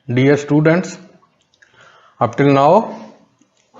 Dear students, up till now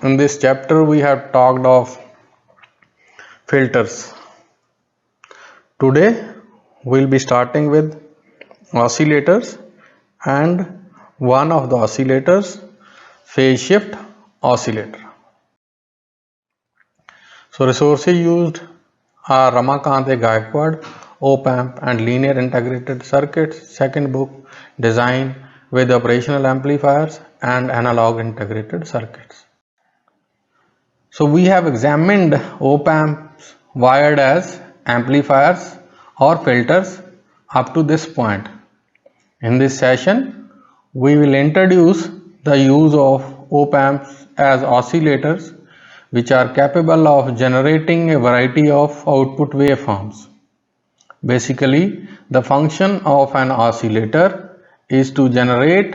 in this chapter we have talked of filters. Today we'll be starting with oscillators and one of the oscillators, phase shift oscillator. So resources used are Ramakant Gaikwad, Op-Amp and Linear Integrated Circuits, second book, Design with Operational Amplifiers and Analog Integrated Circuits. So we have examined op-amps wired as amplifiers or filters up to this point. In this session, we will introduce the use of op-amps as oscillators, which are capable of generating a variety of output waveforms. Basically, the function of an oscillator is to generate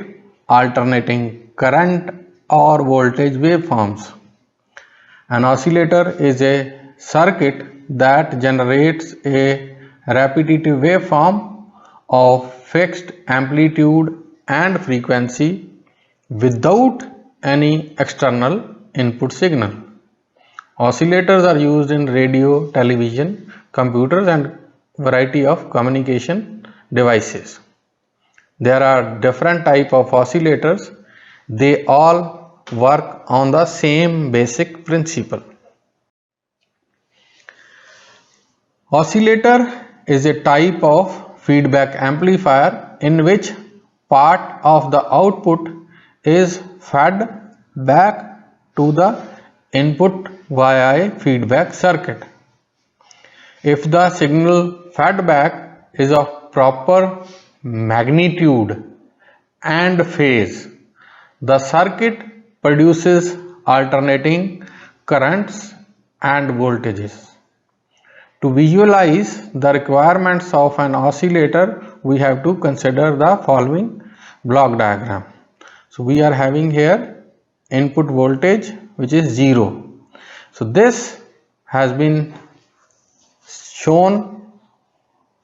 alternating current or voltage waveforms. An oscillator is a circuit that generates a repetitive waveform of fixed amplitude and frequency without any external input signal. Oscillators are used in radio, television, computers and variety of communication devices. There are different types of oscillators. They all work on the same basic principle. Oscillator is a type of feedback amplifier in which part of the output is fed back to the input via a feedback circuit. If the signal fed back is of proper magnitude and phase, the circuit produces alternating currents and voltages. To visualize the requirements of an oscillator, we have to consider the following block diagram. So we are having here input voltage which is 0. So this has been shown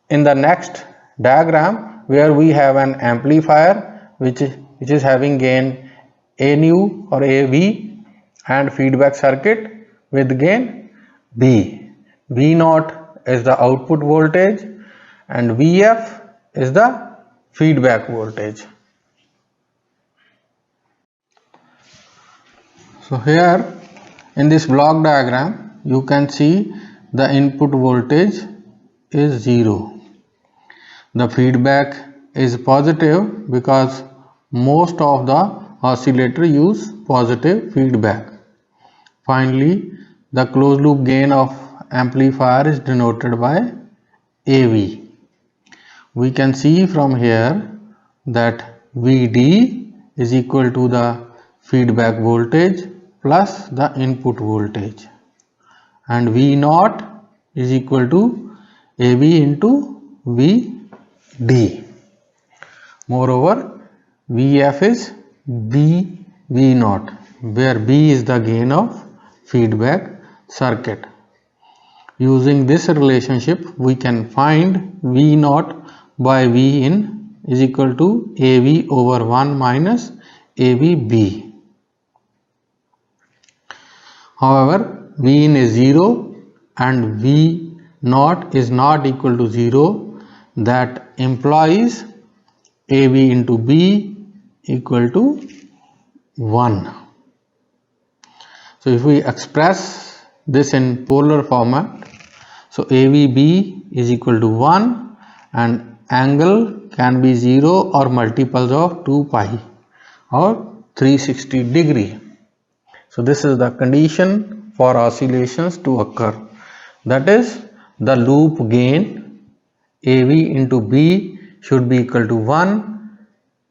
in the next diagram where we have an amplifier which is having gain A nu or AV and feedback circuit with gain B. V naught is the output voltage and Vf is the feedback voltage. So here in this block diagram you can see the input voltage is 0. The feedback is positive because most of the oscillator use positive feedback. Finally, the closed loop gain of amplifier is denoted by AV. We can see from here that VD is equal to the feedback voltage plus the input voltage and V naught is equal to AV into VD. Moreover, Vf is BV naught where B is the gain of feedback circuit. Using this relationship, we can find V naught by V in is equal to AV over 1 minus AVB. However, V in is 0 and V naught is not equal to 0. That implies AV into B equal to 1. So if we express this in polar format, so AVB is equal to 1 and angle can be 0 or multiples of 2 pi or 360 degree. So this is the condition for oscillations to occur. That is, the loop gain AV into B should be equal to 1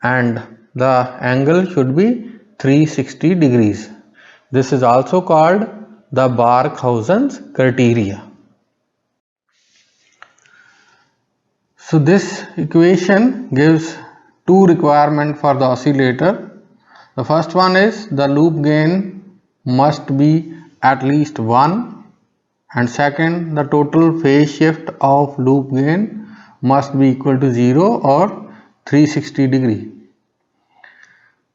and the angle should be 360 degrees. This is also called the Barkhausen's criteria. So this equation gives two requirements for the oscillator. The first one is the loop gain must be at least 1 and second, the total phase shift of loop gain must be equal to 0 or 360 degree.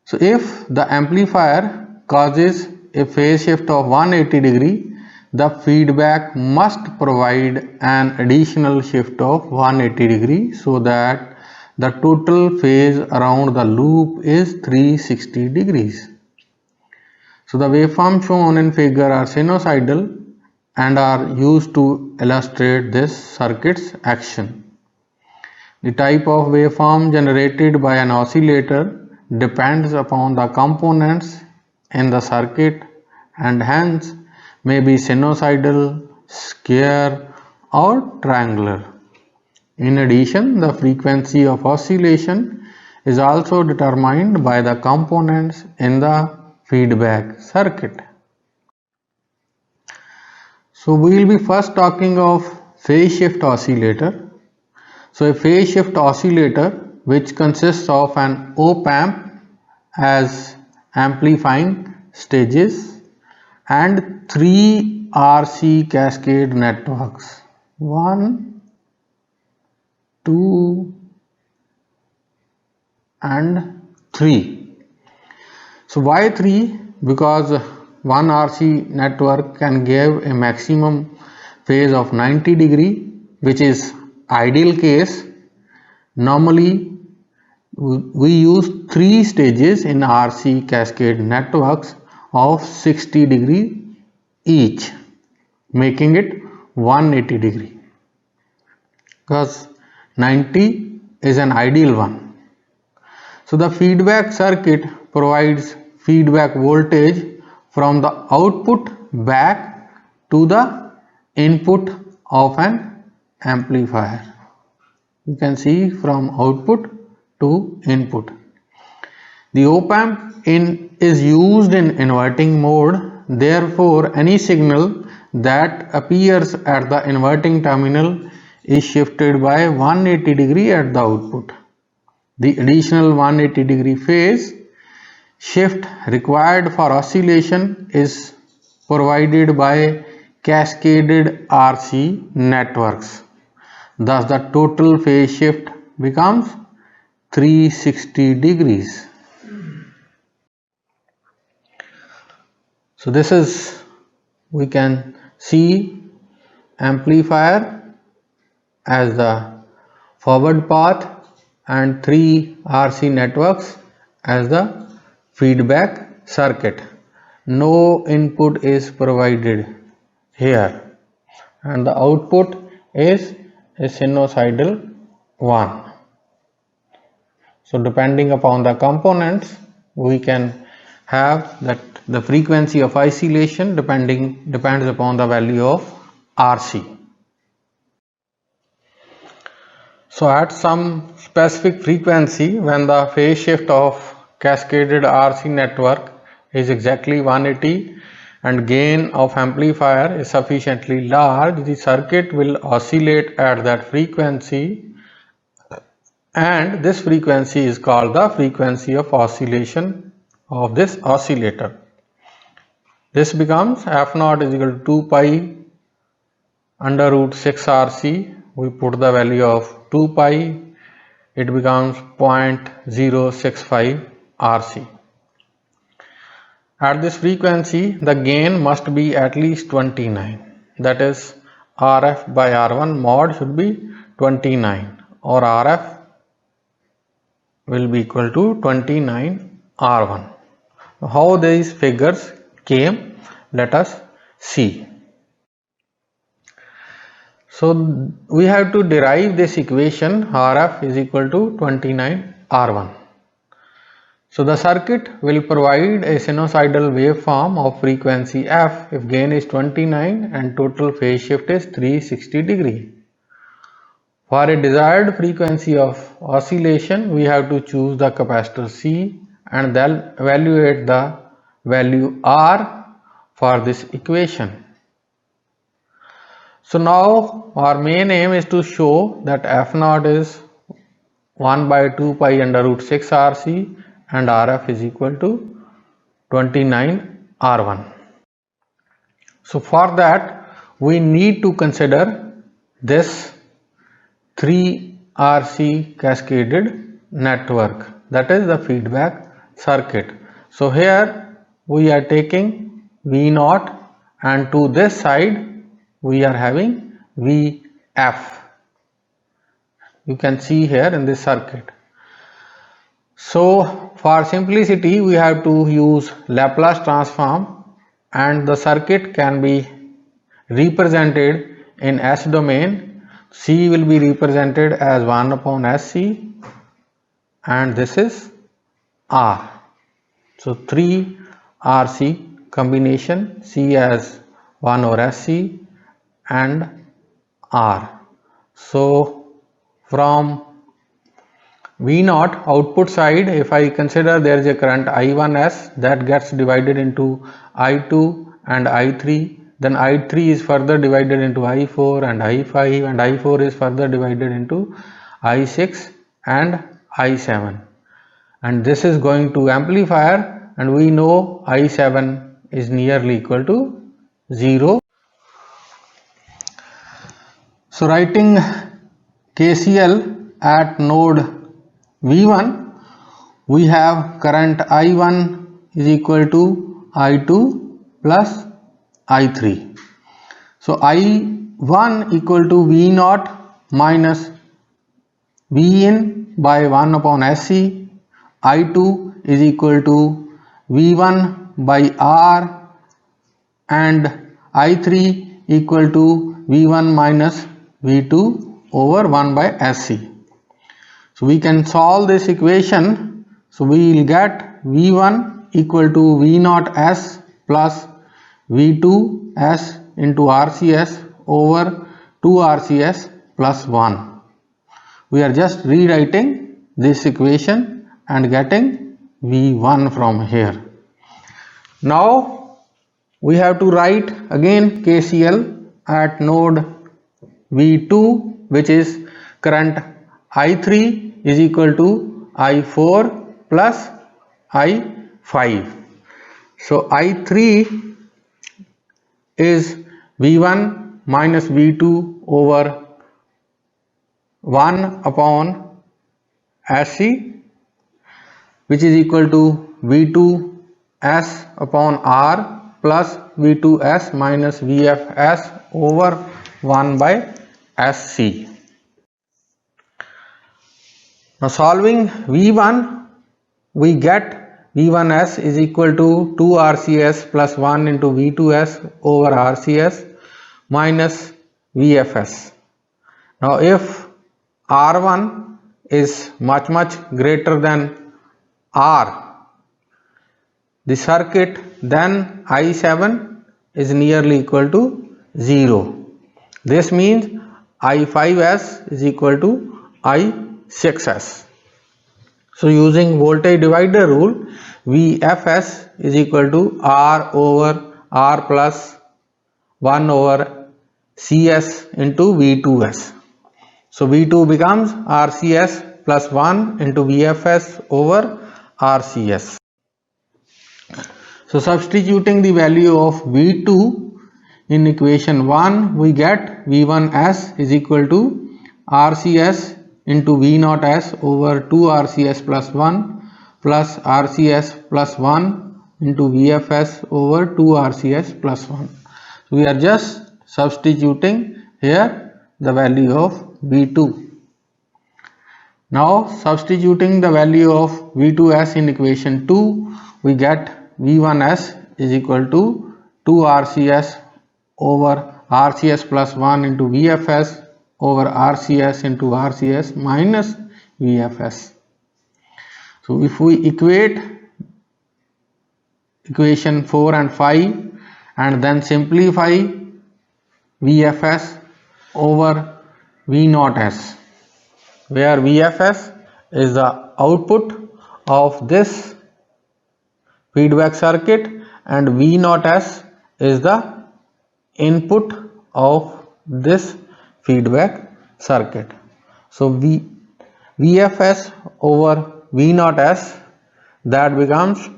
So if the amplifier causes a phase shift of 180 degree, the feedback must provide an additional shift of 180 degree so that the total phase around the loop is 360 degrees. So the waveforms shown in figure are sinusoidal and are used to illustrate this circuit's action. The type of waveform generated by an oscillator depends upon the components in the circuit and hence may be sinusoidal, square or triangular. In addition, the frequency of oscillation is also determined by the components in the feedback circuit. So we will be first talking of phase shift oscillator. So a phase shift oscillator which consists of an op-amp as amplifying stages and 3 RC cascade networks, 1, 2 and 3. So why 3? Because one RC network can give a maximum phase of 90 degree, which is ideal case. Normally we use 3 stages in RC cascade networks of 60 degree each, making it 180 degree, because 90 is an ideal one. So the feedback circuit provides feedback voltage from the output back to the input of an amplifier. You can see from output to input. The op-amp is used in inverting mode, therefore any signal that appears at the inverting terminal is shifted by 180 degree at the output. The additional 180 degree phase shift required for oscillation is provided by cascaded RC networks. Thus the total phase shift becomes 360 degrees. So this is, we can see amplifier as the forward path and 3 RC networks as the feedback circuit. No input is provided here and the output is a sinusoidal one. So depending upon the components, we can have that the frequency of oscillation depends upon the value of RC. So at some specific frequency, when the phase shift of cascaded RC network is exactly 180 and gain of amplifier is sufficiently large, the circuit will oscillate at that frequency, and this frequency is called the frequency of oscillation of this oscillator. This becomes f0 is equal to 2 pi under root 6 RC. We put the value of 2 pi, it becomes 0.065 RC. At this frequency, the gain must be at least 29, that is RF by R1 mod should be 29, or RF will be equal to 29 R1. How these figures came, let us see. So we have to derive this equation RF is equal to 29 R1. So the circuit will provide a sinusoidal waveform of frequency f if gain is 29 and total phase shift is 360 degree. For a desired frequency of oscillation, we have to choose the capacitor C and then evaluate the value R for this equation. So now our main aim is to show that f0 is 1 by 2 pi under root 6 RC and RF is equal to 29 R1. So for that we need to consider this 3 RC cascaded network, that is the feedback circuit. So here we are taking V0 and to this side we are having Vf. You can see here in this circuit. So for simplicity we have to use Laplace transform and the circuit can be represented in S domain. C will be represented as 1 upon Sc and this is R. So 3 RC combination, C as 1 over Sc and R. So from V0 output side, if I consider there is a current I1S that gets divided into I2 and I3, then I3 is further divided into I4 and I5 and I4 is further divided into I6 and I7, and this is going to amplifier, and we know I7 is nearly equal to 0. So writing KCL at node V1, we have current I1 is equal to I2 plus I3. So I1 equal to V0 minus Vin by 1 upon Sc. I2 is equal to V1 by R and I3 equal to V1 minus V2 over 1 by Sc. So we can solve this equation. So we will get V1 equal to V0S plus V2S into RCS over 2 RCS plus 1. We are just rewriting this equation and getting V1 from here. Now we have to write again KCL at node V2, which is current I3 is equal to I4 plus I5. So I3 is V1 minus V2 over 1 upon Sc, which is equal to V2S upon R plus V2S minus VFS over 1 by Sc. Now solving V1, we get V1S is equal to 2 RCS plus 1 into V2S over RCS minus VFS. Now if R1 is much greater than R, the circuit, then I7 is nearly equal to 0. This means I5S is equal to I6S. So using voltage divider rule, VFS is equal to R over R plus 1 over CS into V2S. So V2 becomes RCS plus 1 into VFS over RCS. So substituting the value of V2 in equation 1, we get V1S is equal to RCS into V0S over 2 RCS plus 1 plus RCS plus 1 into VFS over 2 RCS plus 1. So we are just substituting here the value of V2. Now substituting the value of V2S in equation 2, we get V1S is equal to 2 RCS over RCS plus 1 into VFS over RCS into RCS minus VFS. So if we equate equation 4 and 5 and then simplify VFS over V0S, where VFS is the output of this feedback circuit and V0S is the input of this feedback circuit. So VFS over V0S, that becomes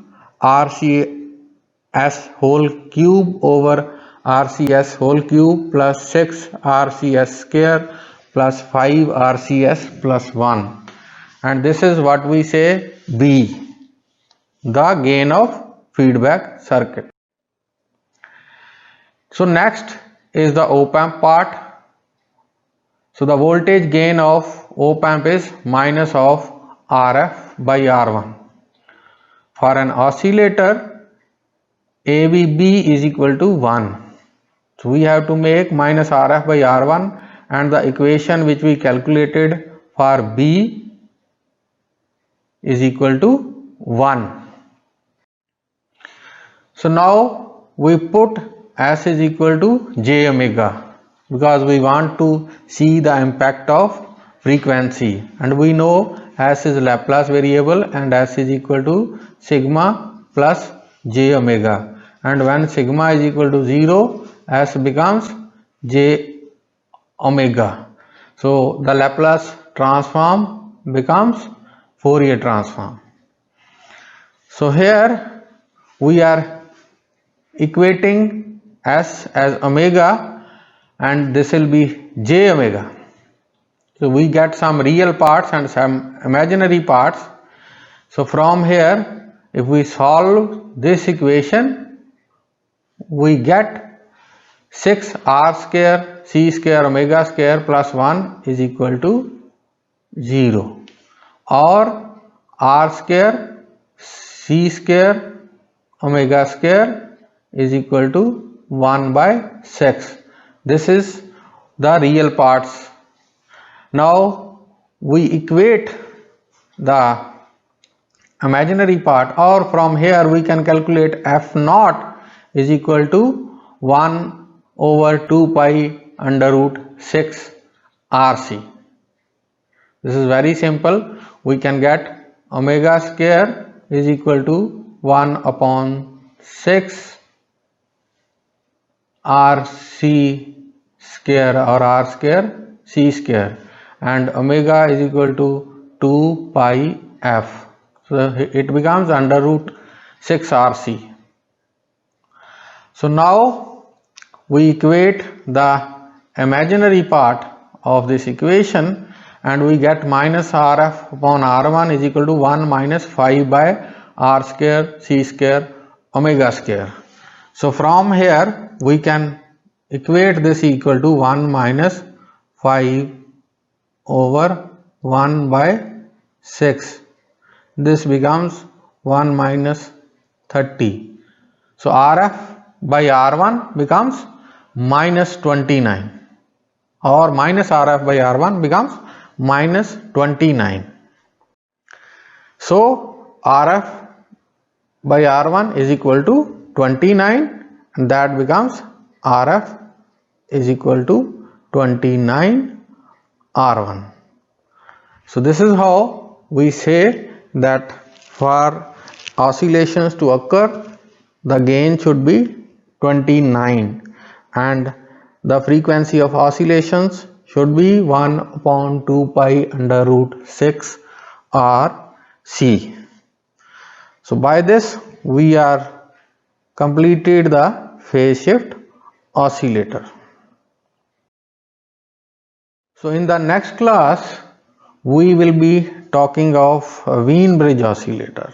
RCS whole cube over RCS whole cube plus 6 RCS square plus 5 RCS plus 1, and this is what we say B. the gain of feedback circuit. So next is the op-amp part. So the voltage gain of op-amp is minus of RF by R1. For an oscillator, AVB is equal to 1. So we have to make minus RF by R1, and the equation which we calculated for B is equal to 1. So now we put S is equal to j omega, because we want to see the impact of frequency, and we know S is Laplace variable and S is equal to sigma plus j omega, and when sigma is equal to 0, S becomes j omega. So the Laplace transform becomes Fourier transform. So here we are equating S as omega, and this will be j omega. So we get some real parts and some imaginary parts. So from here, if we solve this equation, we get 6r square c square omega square plus 1 is equal to 0, or r square c square omega square is equal to 1 by 6. This is the real parts. Now we equate the imaginary part, or from here we can calculate f naught is equal to 1 over 2 pi under root 6 RC. This is very simple. We can get omega square is equal to 1 upon 6 RC square or R square C square, and omega is equal to 2 pi f. So it becomes under root 6 RC. So now we equate the imaginary part of this equation, and we get minus RF upon R1 is equal to 1 minus 5 by R square C square omega square. So from here we can equate this equal to 1 minus 5 over 1 by 6. This becomes 1 minus 30. So RF by R1 becomes minus 29, or minus RF by R1 becomes minus 29. So RF by R1 is equal to 29, and that becomes RF is equal to 29 R1. So this is how we say that for oscillations to occur, the gain should be 29, and the frequency of oscillations should be 1 upon 2 pi under root 6 RC. So by this we are completed the phase shift oscillator. So in the next class we will be talking of Wien bridge oscillator.